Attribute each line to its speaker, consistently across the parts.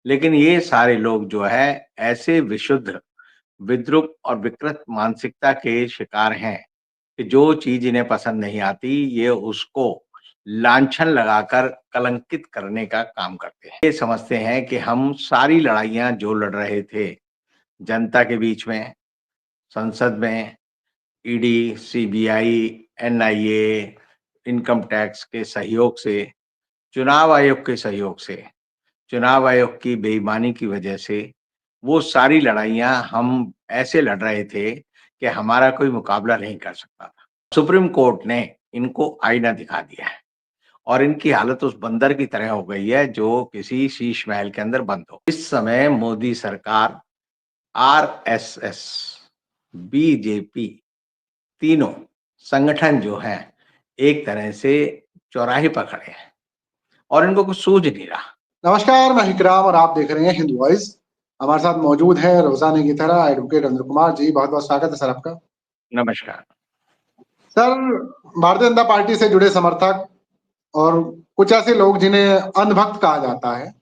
Speaker 1: लेकिन ये सारे लोग जो है ऐसे विशुद्ध, विद्रूप और विकृत मानसिकता के शिकार हैं कि जो चीज़ इन्हें पसंद नहीं आती, ये उसको लांछन लगाकर कलंकित करने का काम करते हैं। ये समझते हैं कि हम सारी लड़ाइयाँ जो लड़ रहे थे, जनता के बीच में, संसद में, ED, CBI, NIA, income tax के सहयोग से, चुनाव आयोग के सहयोग से, चुनाव आयोग की बेईमानी की वजह से, वो सारी लड़ाइयाँ हम ऐसे लड़ रहे थे कि हमारा कोई मुकाबला नहीं कर सकता था। सुप्रीम कोर्ट ने इनको आईना दिखा दिया है और इनकी हालत उस बंदर की तरह हो गई है जो किसी शीश महल के अंदर बंद हो। इस समय मोदी सरकार, आरएसएस, बीजेपी तीनों संगठन जो हैं, एक तरह से चौराहे पर खड़े हैं और इनको कुछ सूझ नहीं रहा।
Speaker 2: नमस्कार, मैं विक्राम और आप देख रहे हैं हिंदू वॉइस। हमारे साथ मौजूद है रोजाना की तरह एडवोकेट अनिल कुमार जी। बहुत बहुत स्वागत है सर आपका।
Speaker 1: नमस्कार।
Speaker 2: सर, भारतीय जनता पार्टी से जुड़े समर्थक और कुछ ऐसे लोग जिन्हें अंधभक्त कहा जाता है,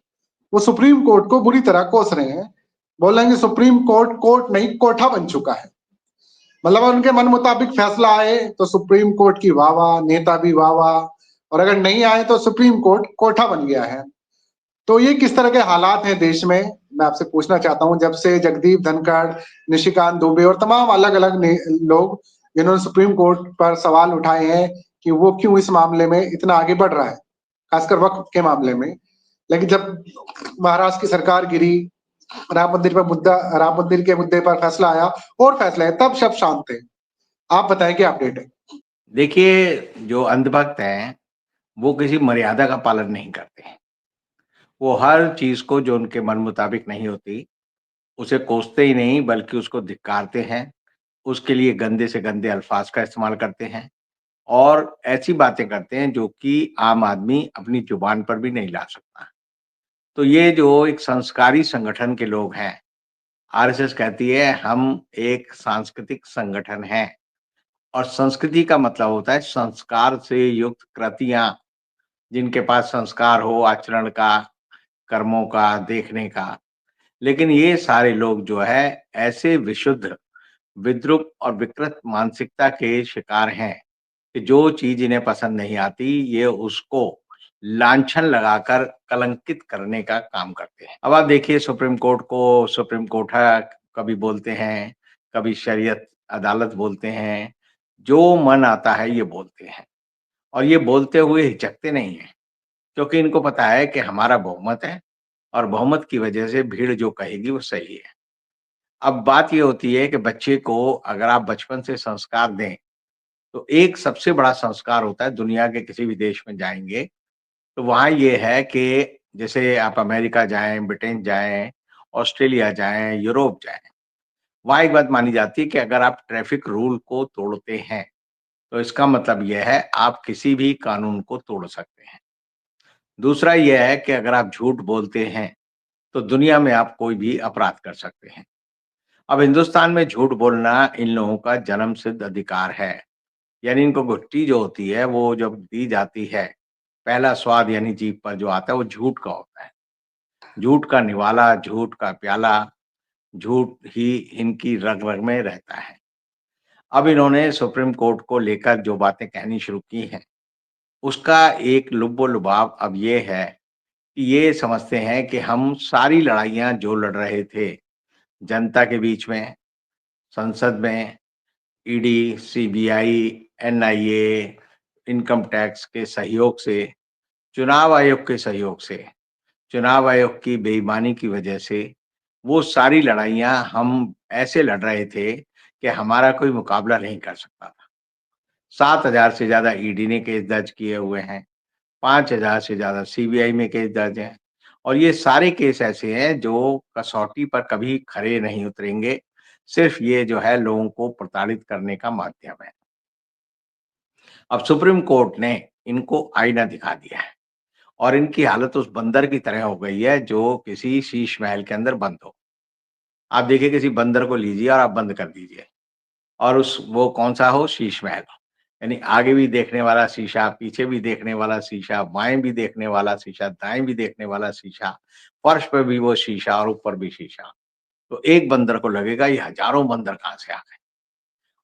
Speaker 2: वो सुप्रीम कोर्ट को बुरी तरह कोस रहे हैं। बोल रहे हैं कि सुप्रीम कोर्ट कोर्ट नहीं कोठा बन चुका है। मतलब उनके मन मुताबिक फैसला आए तो सुप्रीम कोर्ट की वाह वाह, नेता भी वाह वाह, और अगर नहीं आए तो सुप्रीम कोर्ट कोठा बन गया है। तो ये किस तरह के हालात हैं देश में, मैं आपसे पूछना चाहता हूं। जब से जगदीप धनखड़, निशिकांत दुबे और तमाम अलग अलग लोग जिन्होंने सुप्रीम कोर्ट पर सवाल उठाए हैं कि वो क्यों इस मामले में इतना आगे बढ़ रहा है, खासकर वक्फ के मामले में। लेकिन जब महाराष्ट्र की सरकार गिरी, राम मंदिर के मुद्दे पर फैसला आया और फैसला है, तब सब शांत थे। आप बताएं क्या अपडेट है।
Speaker 1: देखिए, जो अंधभक्त हैं, वो किसी मर्यादा का पालन नहीं करते हैं। वो हर चीज़ को जो उनके मन मुताबिक नहीं होती, उसे कोसते ही नहीं बल्कि उसको धिक्कारते हैं, उसके लिए गंदे से गंदे अल्फाज़ का इस्तेमाल करते हैं और ऐसी बातें करते हैं जो कि आम आदमी अपनी ज़ुबान पर भी नहीं ला सकता। तो ये जो एक संस्कारी संगठन के लोग हैं, आरएसएस कहती है हम एक सांस्कृतिक संगठन हैं और संस्कृति का मतलब होता है संस्कार से युक्त कृतियाँ, जिनके पास संस्कार हो आचरण का, कर्मों का, देखने का। लेकिन ये सारे लोग जो है ऐसे विशुद्ध, विद्रूप और विकृत मानसिकता के शिकार हैं कि जो चीज़ इन्हें पसंद नहीं आती, ये उसको लांछन लगाकर कलंकित करने का काम करते हैं। अब आप देखिए सुप्रीम कोर्ट को सुप्रीम कोठा कभी बोलते हैं, कभी शरीयत अदालत बोलते हैं, जो मन आता है ये बोलते हैं और ये बोलते हुए हिचकते नहीं हैं, क्योंकि इनको पता है कि हमारा बहुमत है और बहुमत की वजह से भीड़ जो कहेगी वो सही है। अब बात ये होती है कि बच्चे को अगर आप बचपन से संस्कार दें, तो एक सबसे बड़ा संस्कार होता है दुनिया के किसी भी देश में जाएँगे, तो वहाँ ये है कि जैसे आप अमेरिका जाएँ, ब्रिटेन जाएँ, ऑस्ट्रेलिया जाएँ, यूरोप जाएँ, वहाँ एक बात मानी जाती है कि अगर आप ट्रैफ़िक रूल को तोड़ते हैं, तो इसका मतलब ये है आप किसी भी कानून को तोड़ सकते हैं। दूसरा ये है कि अगर आप झूठ बोलते हैं, तो दुनिया में आप कोई भी अपराध कर सकते हैं। अब हिंदुस्तान में झूठ बोलना इन लोगों का जन्मसिद्ध अधिकार है। यानी इनको गुट्टी जो होती है वो जब दी जाती है, पहला स्वाद यानी जीभ पर जो आता है वो झूठ का होता है। झूठ का निवाला, झूठ का प्याला, झूठ ही इनकी रग-रग में रहता है। अब इन्होंने सुप्रीम कोर्ट को लेकर जो बातें कहनी शुरू की हैं, उसका एक लुब्बो-लुभाव अब ये है कि ये समझते हैं कि हम सारी लड़ाइयाँ जो लड़ रहे थे, जनता के बीच में, संसद में, ED, CBI, NIA, income tax के सहयोग से, चुनाव आयोग के सहयोग से, चुनाव आयोग की बेईमानी की वजह से, वो सारी लड़ाइयाँ हम ऐसे लड़ रहे थे कि हमारा कोई मुकाबला नहीं कर सकता था। 7,000 से ज़्यादा ईडी ने केस दर्ज किए हुए हैं, 5,000 से ज़्यादा सीबीआई में केस दर्ज हैं और ये सारे केस ऐसे हैं जो कसौटी पर कभी खरे नहीं उतरेंगे, सिर्फ़ ये जो है लोगों को प्रताड़ित करने का माध्यम है। अब सुप्रीम कोर्ट ने इनको आईना दिखा दिया है और इनकी हालत उस बंदर की तरह हो गई है जो किसी शीश महल के अंदर बंद हो। आप देखिए किसी बंदर को लीजिए और आप बंद कर दीजिए और उस वो कौन-सा हो शीश महल। यानी आगे भी देखने वाला शीशा, पीछे भी देखने वाला शीशा, बाएँ भी देखने वाला शीशा, दाएँ भी देखने वाला शीशा, फर्श पे भी वो शीशा और ऊपर भी शीशा। तो एक बंदर को लगेगा ये हजारों बंदर कहाँ से आ गए?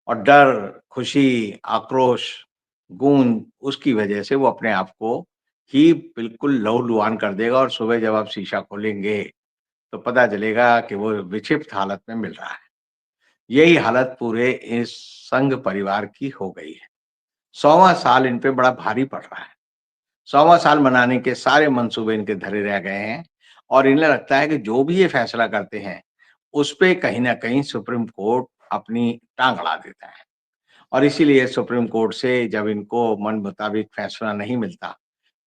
Speaker 1: और डर, खुशी, आक्रोश, गूंज उसकी वजह से वो अपने आप को ही बिल्कुल लहूलुहान कर देगा और सुबह जब आप शीशा खोलेंगे, तो पता चलेगा कि वो विक्षिप्त हालत में मिल रहा है। यही हालत पूरे इस संघ परिवार की हो गई है। 100वां साल इन पे बड़ा भारी पड़ रहा है। 100वां साल मनाने के सारे मंसूबे इनके धरे रह गए हैं और इन्हें लगता है कि जो भी ये फैसला करते हैं, उस पे कहीं न कहीं सुप्रीम कोर्ट अपनी टाँग अड़ा देता है। और इसीलिए सुप्रीम कोर्ट से जब इनको मन मुताबिक फैसला नहीं मिलता,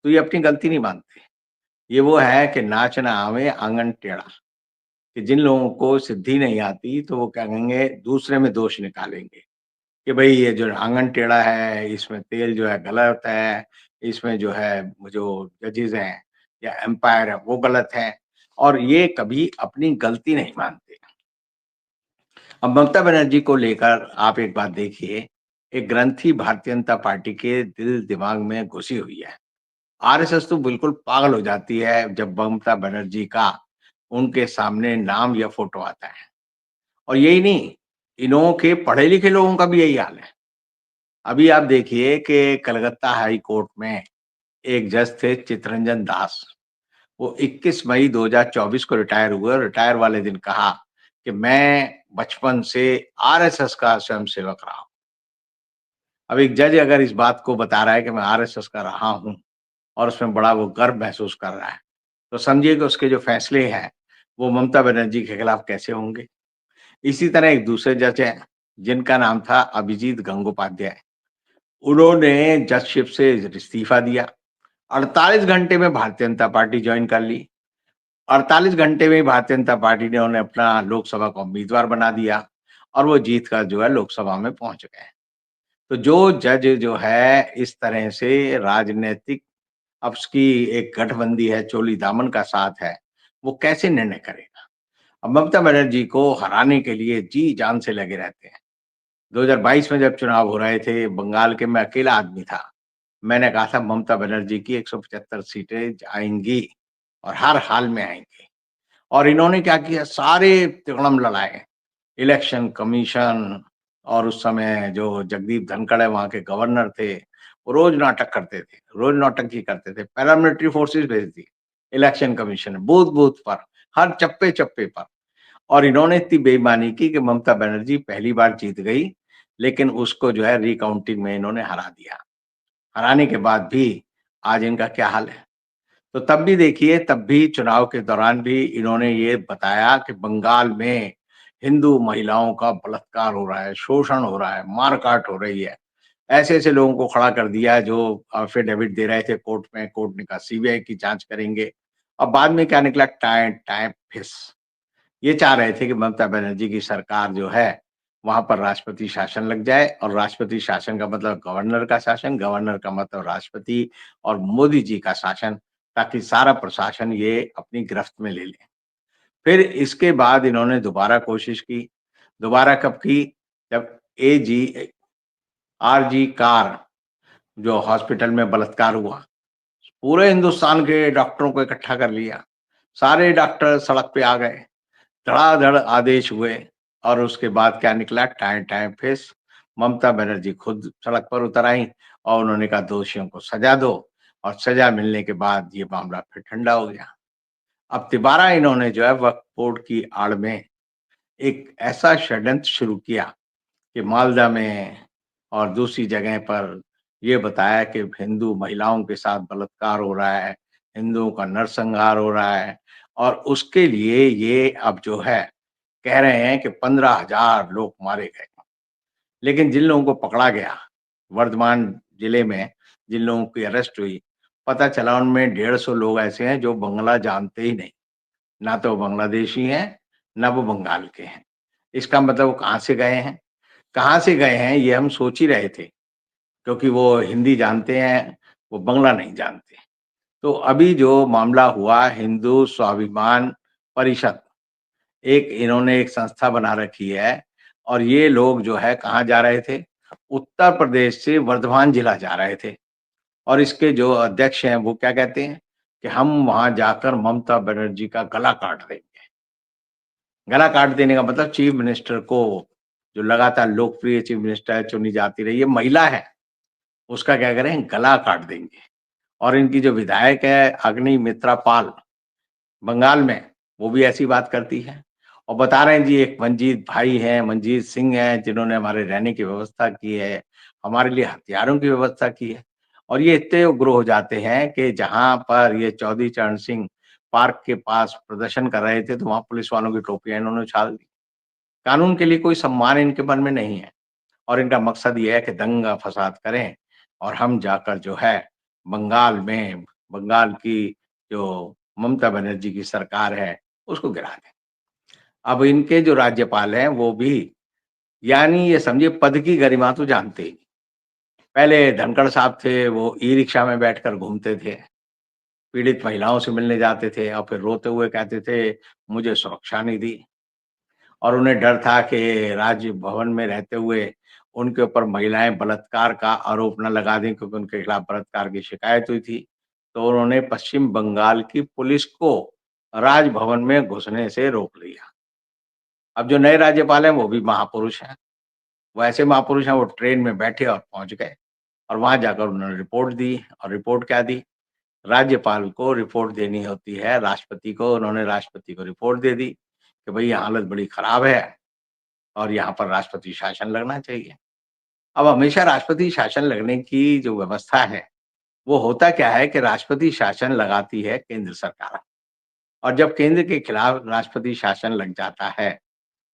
Speaker 1: तो ये अपनी गलती नहीं मानते। ये वो है कि नाच ना आवे आंगन टेढ़ा, कि जिन लोगों को सिद्धि नहीं आती, तो वो क्या कहेंगे दूसरे में दोष निकालेंगे, कि भई ये जो आंगन टेढ़ा है, इसमें तेल जो है गलत है, इसमें जो है जो जजेज़ हैं या एम्पायर है वो गलत है और ये कभी अपनी गलती नहीं मानते। अब ममता बनर्जी को लेकर आप एक बात देखिए, एक ग्रंथि भारतीय जनता पार्टी के दिल-दिमाग में घुसी हुई है। आरएसएस तो बिल्कुल पागल हो जाती है जब ममता बनर्जी का उनके सामने नाम या फ़ोटो आता है। और यही नहीं, इन लोगों के पढ़े-लिखे लोगों का भी यही हाल है। अभी आप देखिए कि कलकत्ता हाई कोर्ट में एक जज थे चित्तरंजन दास। वो 21 मई 2024 को रिटायर हुए और रिटायर वाले दिन कहा कि मैं बचपन से आरएसएस का स्वयंसेवक रहा हूँ। अब एक जज अगर इस बात को बता रहा है कि मैं आरएसएस का रहा हूँ और उसमें बड़ा वो गर्व महसूस कर रहा है, तो समझिए कि उसके जो फैसले हैं, वो ममता बनर्जी के खिलाफ कैसे होंगे। इसी तरह एक दूसरे जज हैं, जिनका नाम था अभिजीत गंगोपाध्याय। उन्होंने जजशिप से इस्तीफा दिया। 48 घंटे में भारतीय जनता पार्टी जॉइन कर ली। 48 घंटे में ही भारतीय जनता पार्टी ने उन्हें अपना लोकसभा का उम्मीदवार बना दिया और वो जीत कर जो है लोकसभा में पहुँच गए। तो जो जज जो है इस तरह से राजनैतिक अब उसकी एक गठबंदी है, चोली दामन का साथ है, वो कैसे निर्णय करेगा? अब ममता बनर्जी को हराने के लिए जी-जान से लगे रहते हैं। 2022 में जब चुनाव हो रहे थे, बंगाल के मैं अकेला आदमी था। मैंने कहा था ममता बनर्जी की 175 सीटें आएँगी और हर हाल में आएँगी। और इन्होंने क्या किया सारे तिकड़म लड़ाए। इलेक्शन कमीशन और उस समय जो जगदीप धनखड़ है वहाँ के गवर्नर थे, वो रोज़ नाटक करते थे, रोज़ नौटंकी करते थे। पैरामिलिट्री फोर्सेस भेज दी, इलेक्शन कमीशन ने बूथ-बूथ पर, हर चप्पे-चप्पे पर। और इन्होंने इतनी बेईमानी की कि ममता बनर्जी पहली बार जीत गई, लेकिन उसको जो है रिकाउंटिंग में इन्होंने हरा दिया। हराने के बाद भी आज इनका क्या हाल है? तो तब भी देखिए, तब भी चुनाव के दौरान भी इन्होंने ये बताया कि बंगाल में हिंदू महिलाओं का बलात्कार हो रहा है, शोषण हो रहा है, मार-काट हो रही है। ऐसे-ऐसे लोगों को खड़ा कर दिया है जो एफिडेविट दे रहे थे कोर्ट में, कोर्ट ने कहा सीबीआई की जाँच करेंगे। अब बाद में क्या निकला टाएँ टाएँ फिस। ये चाह रहे थे कि ममता बनर्जी की सरकार जो है, वहाँ पर राष्ट्रपति शासन लग जाए और राष्ट्रपति शासन का मतलब गवर्नर का शासन, गवर्नर का मतलब राष्ट्रपति और मोदी जी का शासन, ताकि सारा प्रशासन ये अपनी गिरफ्त में ले लें। फिर इसके बाद इन्होंने दोबारा कोशिश की, दोबारा कब की? जब एजी आरजी कार जो हॉस्पिटल में बलात्कार हुआ, पूरे हिंदुस्तान के डॉक्टरों को इकट्ठा कर लिया, सारे डॉक्टर सड़क पे आ गए। धड़ाधड़ आदेश हुए और उसके बाद क्या निकला टाएँ टाएँ फिस। ममता बनर्जी खुद सड़क पर उतर आईं और उन्होंने कहा दोषियों को सजा दो और सजा मिलने के बाद ये मामला फिर ठंडा हो गया। अब तिबारा इन्होंने जो है वक्फ बोर्ड की आड़ में एक ऐसा षड्यंत्र शुरू किया कि मालदा में और दूसरी जगह पर ये बताया कि हिंदू महिलाओं के साथ बलात्कार हो रहा है, हिंदुओं का नरसंहार हो रहा है और उसके लिए ये अब जो है कह रहे हैं कि 15,000 लोग मारे गए। लेकिन जिन लोगों को पकड़ा गया, वर्धमान जिले में जिन लोगों की अरेस्ट हुई, पता चला उनमें 150 लोग ऐसे हैं जो बंगला जानते ही नहीं। ना तो वो बांग्लादेशी हैं, ना वो बंगाल के हैं। इसका मतलब वो कहाँ से गए हैं? कहाँ से गए हैं ये हम सोच ही रहे थे, क्योंकि वो हिंदी जानते हैं, वो बंगला नहीं जानते। तो अभी जो मामला हुआ हिंदू स्वाभिमान परिषद, एक इन्होंने एक संस्था बना रखी है और ये लोग जो है कहाँ जा रहे थे? उत्तर प्रदेश से वर्धमान जिला जा रहे थे और इसके जो अध्यक्ष हैं वो क्या कहते हैं कि हम वहां जाकर ममता बनर्जी का गला काट देंगे। गला काट देने का मतलब चीफ मिनिस्टर को, जो लगातार लोकप्रिय चीफ मिनिस्टर है, चुनी जाती रही है, महिला है, उसका क्या करें, गला काट देंगे। और इनकी जो विधायक है अग्निमित्रा पाल बंगाल में, वो भी ऐसी बात करती है और बता रहे हैं जी एक मंजीत भाई हैं, मंजीत सिंह हैं, जिन्होंने हमारे रहने की व्यवस्था की है, हमारे लिए हथियारों की व्यवस्था की है। और ये इतने उग्र हो जाते हैं कि जहाँ पर ये चौधरी चरण सिंह पार्क के पास प्रदर्शन कर रहे थे, तो वहाँ पुलिस वालों की टोपियाँ इन्होंने उछाल दी। कानून के लिए कोई सम्मान इनके मन में नहीं है और इनका मकसद ये है कि दंगा-फ़साद करें और हम जाकर जो है बंगाल में, बंगाल की जो ममता बनर्जी की सरकार है, उसको गिरा दें। अब इनके जो राज्यपाल हैं, वो भी यानी ये समझिए पद की गरिमा तो जानते ही नहीं। पहले धनखड़ साहब थे, वो ई-रिक्शा में बैठकर घूमते थे, पीड़ित महिलाओं से मिलने जाते थे और फिर रोते हुए कहते थे, मुझे सुरक्षा नहीं दी। और उन्हें डर था कि राजभवन में रहते हुए उनके ऊपर महिलाएँ बलात्कार का आरोप ना लगा दें, क्योंकि उनके खिलाफ बलात्कार की शिकायत हुई थी। तो उन्होंने पश्चिम बंगाल की पुलिस को राजभवन में घुसने से रोक लिया। अब जो नए राज्यपाल हैं वो भी महापुरुष हैं। वो ऐसे महापुरुष हैं, वो ट्रेन में बैठे और पहुँच गए और वहाँ जाकर उन्होंने रिपोर्ट दी। और रिपोर्ट क्या दी? राज्यपाल को रिपोर्ट देनी होती है राष्ट्रपति को, उन्होंने राष्ट्रपति को रिपोर्ट दे दी कि भई हालत बड़ी खराब है और यहाँ पर राष्ट्रपति शासन लगना चाहिए। अब हमेशा राष्ट्रपति शासन लगने की जो व्यवस्था है, वो होता क्या है कि राष्ट्रपति शासन लगाती है केंद्र सरकार और जब केंद्र के खिलाफ राष्ट्रपति शासन लग जाता है,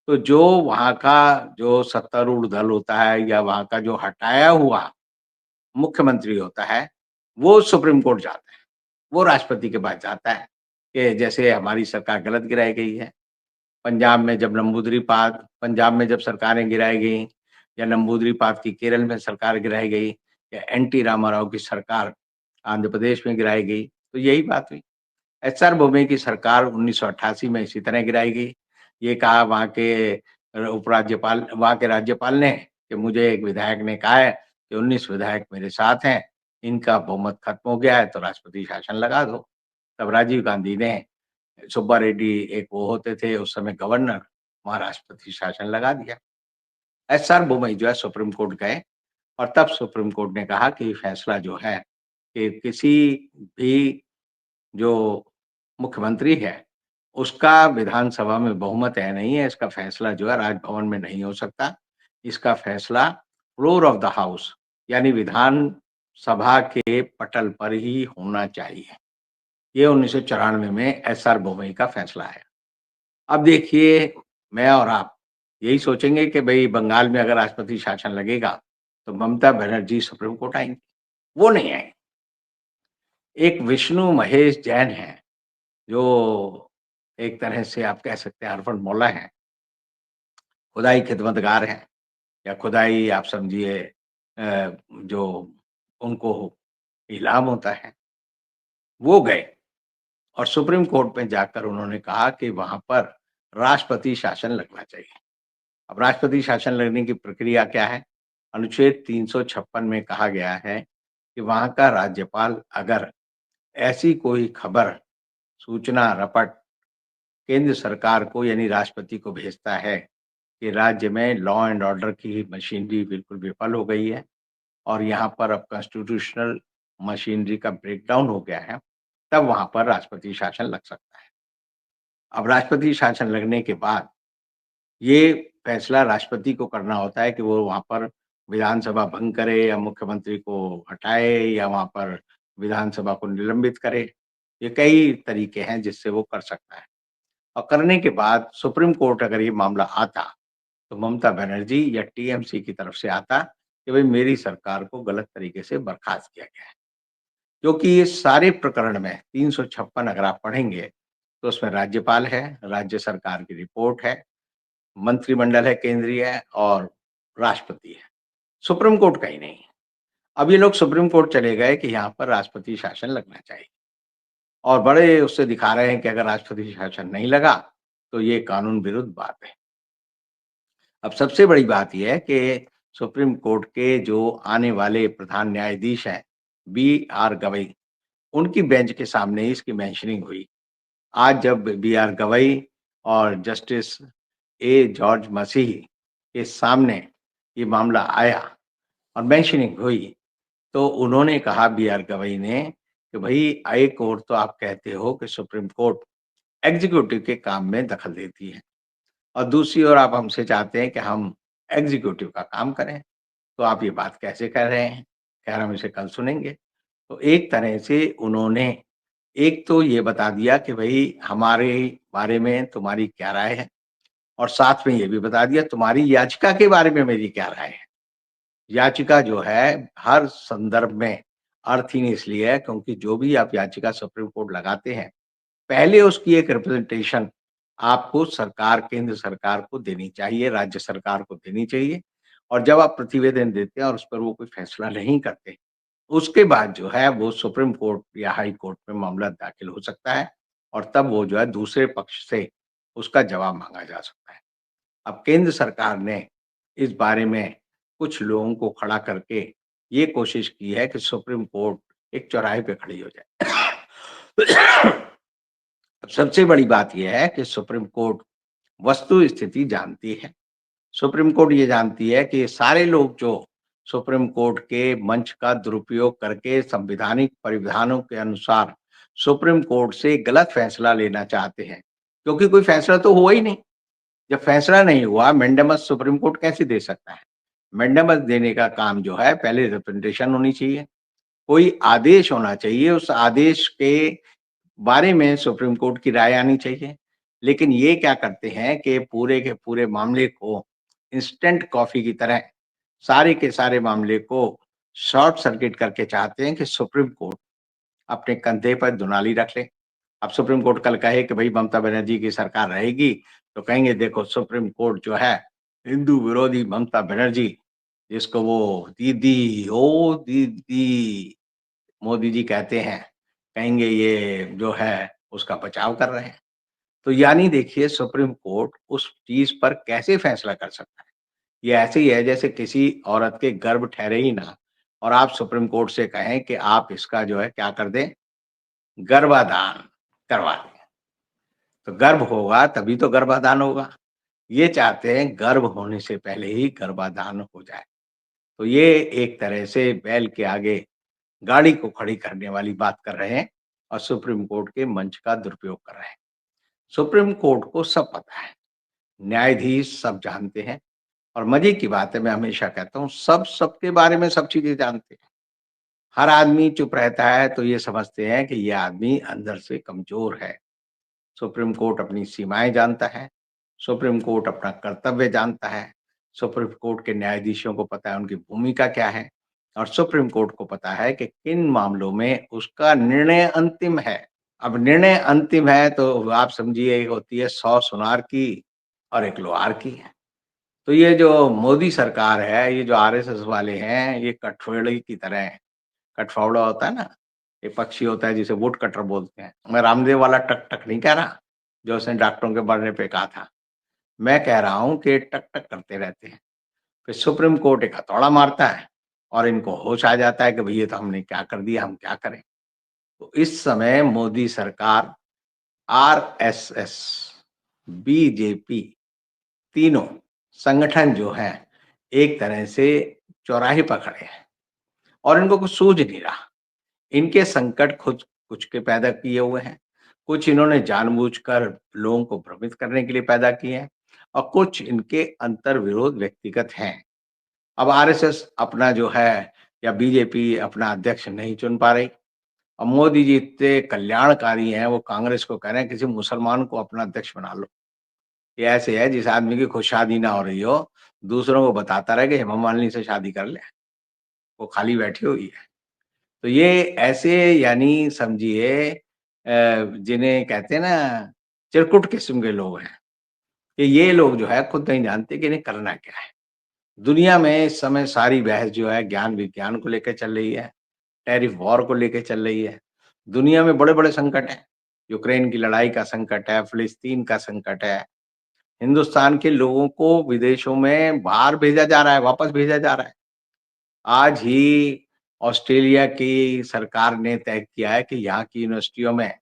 Speaker 1: तो जो वहाँ का जो सत्तारूढ़ दल होता है या वहाँ का जो हटाया हुआ मुख्यमंत्री होता है, वो सुप्रीम कोर्ट जाता है। वो राष्ट्रपति के पास जाता है कि जैसे हमारी सरकार गलत गिराई गई है। पंजाब में जब सरकारें गिराई गईं या नंबूदरी-पात की केरल में सरकार गिराई गई या एनटी रामाराव की सरकार आंध्र प्रदेश में गिराई गई, तो यही बात हुई। एचआर बोम्मे की सरकार 1988 में इसी तरह गिराई गई। ये कहा वहाँ के राज्यपाल ने कि मुझे एक विधायक ने कहा है कि 19 विधायक मेरे साथ हैं, इनका बहुमत खत्म हो गया है तो राष्ट्रपति शासन लगा दो। तब राजीव गांधी ने, सुब्बा रेड्डी एक वो होते थे उस समय गवर्नर, वहाँ राष्ट्रपति शासन लगा दिया। एसआर बोमई जो है सुप्रीम कोर्ट गए और तब सुप्रीम कोर्ट ने कहा कि फैसला जो है कि किसी भी जो मुख्यमंत्री है, उसका विधानसभा में बहुमत है नहीं है, इसका फैसला जो है राजभवन में नहीं हो सकता। इसका फैसला फ्लोर ऑफ द हाउस यानी विधान सभा के पटल पर ही होना चाहिए। ये 1994 में एसआर बोमई का फैसला है। अब देखिए, मैं और आप यही सोचेंगे कि भई बंगाल में अगर राष्ट्रपति शासन लगेगा, तो ममता बनर्जी सुप्रीम कोर्ट आएँगी। वो नहीं आएँगी। एक विष्णु महेश जैन हैं, जो एक तरह से आप कह सकते हैं अरफन मौला हैं, खुदाई खिदमतगार हैं या खुदाई आप समझिए जो उनको इल्हाम होता है, वो गए और सुप्रीम कोर्ट में जाकर उन्होंने कहा कि वहाँ पर राष्ट्रपति शासन लगना चाहिए। अब राष्ट्रपति शासन लगने की प्रक्रिया क्या है? अनुच्छेद 356 में कहा गया है कि वहाँ का राज्यपाल अगर ऐसी कोई खबर, सूचना, रपट केंद्र सरकार को यानी राष्ट्रपति को भेजता है कि राज्य में लॉ एंड ऑर्डर की मशीनरी बिल्कुल विफल हो गई है और यहाँ पर अब कॉन्स्टिट्यूशनल मशीनरी का ब्रेकडाउन हो गया है, तब वहाँ पर राष्ट्रपति शासन लग सकता है। अब राष्ट्रपति शासन लगने के बाद ये फैसला राष्ट्रपति को करना होता है कि वो वहाँ पर विधानसभा भंग करे या मुख्यमंत्री को हटाए या वहाँ पर विधानसभा को निलंबित करे। ये कई तरीके हैं जिससे वो कर सकता है और करने के बाद सुप्रीम कोर्ट अगर ये मामला आता, तो ममता बनर्जी या टीएमसी की तरफ से आता कि भई मेरी सरकार को गलत तरीके से बर्खास्त किया गया है। क्योंकि ये सारे प्रकरण में 356 अगर आप पढ़ेंगे, तो उसमें राज्यपाल है, राज्य सरकार की रिपोर्ट है, मंत्रिमंडल है केंद्रीय और राष्ट्रपति है। सुप्रीम कोर्ट का ही नहीं है। अब ये लोग सुप्रीम कोर्ट चले गए कि यहाँ पर राष्ट्रपति शासन लगना चाहिए और बड़े उससे दिखा रहे हैं कि अगर राष्ट्रपति शासन नहीं लगा, तो ये कानून विरुद्ध बात है। अब सबसे बड़ी बात ये है कि सुप्रीम कोर्ट के जो आने वाले प्रधान न्यायाधीश हैं, बी.आर. गवई, उनकी बेंच के सामने ही इसकी मेंशनिंग हुई। आज जब बी आर गवई और जस्टिस ए जॉर्ज मसीह के सामने ये मामला आया और मेंशनिंग हुई, तो उन्होंने कहा बी आर गवई ने कि भई एक ओर तो आप कहते हो कि सुप्रीम कोर्ट एग्ज़ीक्यूटिव के काम में दखल देती है और दूसरी ओर आप हमसे चाहते हैं कि हम एग्ज़ीक्यूटिव का काम करें, तो आप ये बात कैसे कह रहे हैं? खैर हम इसे कल सुनेंगे। तो एक तरह से उन्होंने एक तो ये बता दिया कि भई हमारे बारे में तुम्हारी क्या राय है और साथ में ये भी बता दिया तुम्हारी याचिका के बारे में मेरी क्या राय है। याचिका जो है हर संदर्भ में अर्थहीन इसलिए है क्योंकि जो भी आप याचिका सुप्रीम कोर्ट लगाते हैं, पहले उसकी एक रिप्रेजेंटेशन आपको सरकार केंद्र सरकार को देनी चाहिए, राज्य सरकार को देनी चाहिए और जब आप प्रतिवेदन देते हैं और उस पर वो कोई फैसला नहीं करते, उसके बाद जो है वो सुप्रीम कोर्ट या हाई कोर्ट में मामला दाखिल हो सकता है और तब वो जो है दूसरे पक्ष से उसका जवाब माँगा जा सकता है। अब केंद्र सरकार ने इस बारे में कुछ लोगों को खड़ा करके ये कोशिश की है कि सुप्रीम कोर्ट एक चौराहे पे खड़ी हो जाए। अब सबसे बड़ी बात ये है कि सुप्रीम कोर्ट वस्तु स्थिति जानती है। सुप्रीम कोर्ट ये जानती है कि ये सारे लोग जो सुप्रीम कोर्ट के मंच का दुरुपयोग करके संवैधानिक परिविधानों के अनुसार सुप्रीम कोर्ट से गलत फैसला लेना चाहते हैं, क्योंकि कोई फैसला तो हुआ ही नहीं। जब फैसला नहीं हुआ, मैंडेमस सुप्रीम कोर्ट कैसे दे सकता है? मैंडेमस देने का काम जो है पहले रिप्रेजेंटेशन होनी चाहिए, कोई आदेश होना चाहिए, उस आदेश के बारे में सुप्रीम कोर्ट की राय आनी चाहिए। लेकिन ये क्या करते हैं कि पूरे के पूरे मामले को इंस्टेंट कॉफ़ी की तरह सारे के सारे मामले को शॉर्ट सर्किट करके चाहते हैं कि सुप्रीम कोर्ट अपने कंधे पर दुनाली रख ले। अब सुप्रीम कोर्ट कल कहे कि भई ममता बनर्जी की सरकार रहेगी, तो कहेंगे देखो सुप्रीम कोर्ट जो है हिंदू विरोधी ममता बनर्जी, जिसको वो दीदी, ओ दीदी मोदी जी कहते हैं, कहेंगे ये जो है उसका बचाव कर रहे हैं। तो यानी देखिए सुप्रीम कोर्ट उस चीज़ पर कैसे फैसला कर सकता है? ये ऐसे ही है जैसे किसी औरत के गर्भ ठहरे ही ना और आप सुप्रीम कोर्ट से कहें कि आप इसका जो है क्या कर दें, गर्भाधान करवा दें। तो गर्भ होगा तभी तो गर्भाधान होगा। ये चाहते हैं गर्भ होने से पहले ही गर्भाधान हो जाए। तो ये एक तरह से बैल के आगे गाड़ी को खड़ी करने वाली बात कर रहे हैं और सुप्रीम कोर्ट के मंच का दुरुपयोग कर रहे हैं। सुप्रीम कोर्ट को सब पता है, न्यायाधीश सब जानते हैं और मज़े की बात है मैं हमेशा कहता हूँ सब सबके बारे में सब चीज़ें जानते हैं। हर आदमी चुप रहता है तो ये समझते हैं कि ये आदमी अंदर से कमज़ोर है। सुप्रीम कोर्ट अपनी सीमाएँ जानता है, सुप्रीम कोर्ट अपना कर्तव्य जानता है, सुप्रीम कोर्ट के न्यायाधीशों को पता है उनकी भूमिका क्या है और सुप्रीम कोर्ट को पता है कि किन मामलों में उसका निर्णय अंतिम है। अब निर्णय अंतिम है तो आप समझिए एक होती है 100 सुनार की और 1 लोहार की। तो ये जो मोदी सरकार है, ये जो आरएसएस वाले हैं, ये कठफोड़ी की तरह हैं। कठफोड़ा होता है ना, एक पक्षी होता है जिसे वुड कटर बोलते हैं। मैं रामदेव वाला टक-टक नहीं कह रहा, जो उसने डॉक्टरों के मरने पे कहा था। मैं कह रहा हूँ कि टक-टक करते रहते हैं। फिर सुप्रीम कोर्ट एक हथौड़ा मारता है और इनको होश आ जाता है कि भई ये तो हमने क्या कर दिया, हम क्या करें? तो इस समय मोदी सरकार, आरएसएस, बीजेपी तीनों संगठन जो हैं, एक तरह से चौराहे पर खड़े हैं और इनको कुछ सूझ नहीं रहा। इनके संकट खुद कुछ के पैदा किए हुए हैं, कुछ इन्होंने जानबूझकर लोगों को भ्रमित करने के लिए पैदा किए हैं और कुछ इनके अंतर्विरोध व्यक्तिगत हैं। अब आरएसएस अपना जो है या बीजेपी अपना अध्यक्ष नहीं चुन पा रही और मोदी जी इतने कल्याणकारी हैं, वो कांग्रेस को कह रहे हैं किसी मुसलमान को अपना अध्यक्ष बना लो। ये ऐसे है जिस आदमी की खुद शादी ना हो रही हो, दूसरों को बताता रहे कि हेमा मालिनी से शादी कर ले, वो खाली बैठी हुई है। तो ये ऐसे यानी समझिए जिन्हें कहते हैं ना चिरकुट किस्म के लोग हैं, कि ये लोग जो है खुद नहीं जानते कि इन्हें करना क्या है। दुनिया में इस समय सारी बहस जो है ज्ञान-विज्ञान को लेके चल रही है, टैरिफ वॉर को लेके चल रही है। दुनिया में बड़े-बड़े संकट हैं, यूक्रेन की लड़ाई का संकट है, फिलिस्तीन का संकट है। हिंदुस्तान के लोगों को विदेशों में बाहर भेजा जा रहा है, वापस भेजा जा रहा है। आज ही ऑस्ट्रेलिया की सरकार ने तय किया है कि यहाँ की यूनिवर्सिटियों में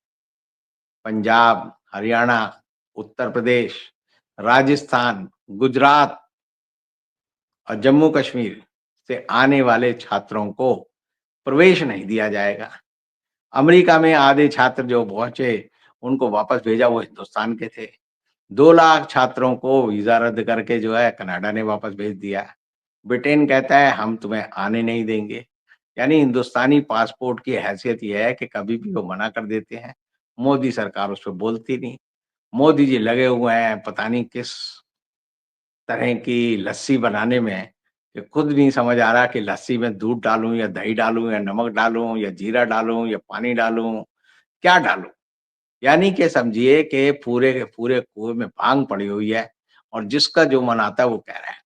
Speaker 1: पंजाब, हरियाणा, उत्तर प्रदेश, राजस्थान, गुजरात और जम्मू कश्मीर से आने वाले छात्रों को प्रवेश नहीं दिया जाएगा। अमेरिका में आधे छात्र जो पहुंचे, उनको वापस भेजा, वो हिंदुस्तान के थे। 2 लाख छात्रों को वीजा रद्द करके जो है कनाडा ने वापस भेज दिया। ब्रिटेन कहता है हम तुम्हें आने नहीं देंगे। यानी हिंदुस्तानी पासपोर्ट की हैसियत ये है कि कभी भी वो मना कर देते हैं। मोदी सरकार उस पे बोलती नहीं। मोदी जी लगे हुए हैं पता नहीं किस तरह की लस्सी बनाने में, कि खुद नहीं समझ आ रहा कि लस्सी में दूध डालूं या दही डालूं या नमक डालूं या जीरा डालूं या पानी डालूं, क्या डालूं। यानी कि समझिए कि पूरे के पूरे कुएं में भांग पड़ी हुई है और जिसका जो मन आता है वो कह रहा है।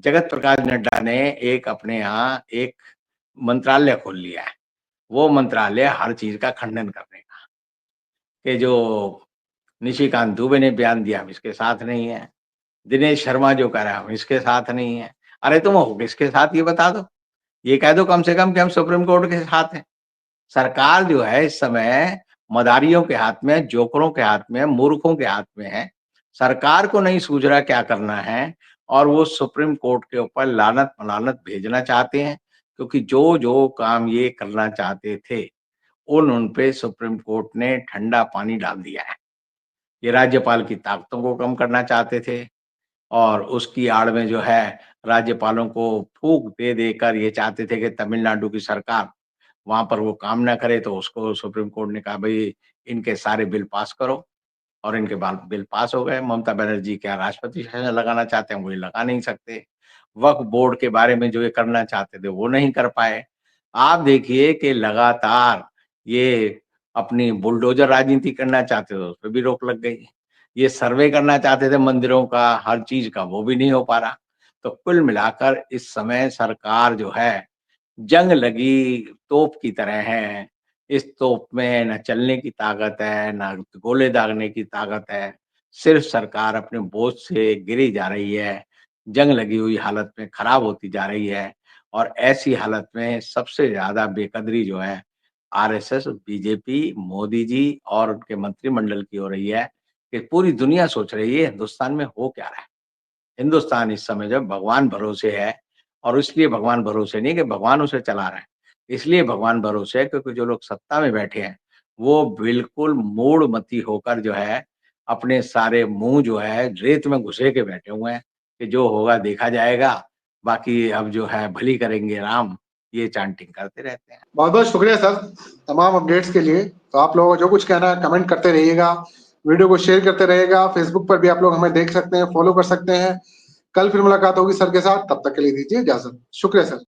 Speaker 1: जगत प्रकाश नड्डा ने एक अपने यहाँ एक मंत्रालय खोल लिया है। वो मंत्रालय हर चीज का खंडन करने का, कि जो निशिकांत दुबे ने बयान दिया हम इसके साथ नहीं है, दिनेश शर्मा जो कह रहा है हम इसके साथ नहीं है। अरे तुम हो किसके साथ ये बता दो, ये कह दो कम से कम कि हम सुप्रीम कोर्ट के साथ हैं। सरकार जो है इस समय मदारियों के हाथ में, जोकरों के हाथ में, मूर्खों के हाथ में है। सरकार को नहीं सूझ रहा क्या करना है और वो सुप्रीम कोर्ट के ऊपर लानत भेजना चाहते हैं, क्योंकि जो जो काम ये करना चाहते थे उन पे सुप्रीम कोर्ट ने ठंडा पानी डाल दिया है। ये राज्यपाल की ताकतों को कम करना चाहते थे और उसकी आड़ में जो है राज्यपालों को फूंक दे देकर ये चाहते थे कि तमिलनाडु की सरकार वहां पर वो काम ना करे, तो उसको सुप्रीम कोर्ट ने कहा भाई इनके सारे बिल पास करो और इनके बिल पास हो गए। ममता बनर्जी क्या राष्ट्रपति शासन लगाना चाहते हैं, वो ये लगा नहीं सकते। वक्फ बोर्ड के बारे में जो ये करना चाहते थे वो नहीं कर पाए। आप देखिए कि लगातार ये अपनी बुलडोजर राजनीति करना चाहते थे, उस पर भी रोक लग गई। ये सर्वे करना चाहते थे मंदिरों का, हर चीज का, वो भी नहीं हो पा रहा। तो कुल मिलाकर इस समय सरकार जो है जंग लगी तोप की तरह है। इस तोप में न चलने की ताकत है, ना गोले दागने की ताकत है। सिर्फ सरकार अपने बोझ से गिरी जा रही है। जंग लगी हुई हालत में खराब होती जा रही है और ऐसी हालत में सबसे ज्यादा बेकदरी जो है आरएसएस, बीजेपी, मोदी जी और उनके मंत्रिमंडल की हो रही है, कि पूरी दुनिया सोच रही है हिंदुस्तान में हो क्या रहा है। हिंदुस्तान इस समय जब भगवान भरोसे है और इसलिए भगवान भरोसे नहीं कि भगवान उसे चला रहा है, इसलिए भगवान भरोसे है क्योंकि जो लोग सत्ता में बैठे हैं वो बिल्कुल मूढ़मती होकर जो है अपने सारे मुंह जो है रेत में घुसे के बैठे हुए हैं कि जो होगा देखा जाएगा, बाकी अब जो है भली करेंगे राम, ये चांटिंग करते रहते हैं।
Speaker 2: बहुत बहुत शुक्रिया सर तमाम अपडेट्स के लिए। तो आप लोगों को जो कुछ कहना है कमेंट करते रहिएगा, वीडियो को शेयर करते रहिएगा। फेसबुक पर भी आप लोग हमें देख सकते हैं, फॉलो कर सकते हैं। कल फिर मुलाकात होगी सर के साथ, तब तक के लिए दीजिए इजाजत। शुक्रिया सर।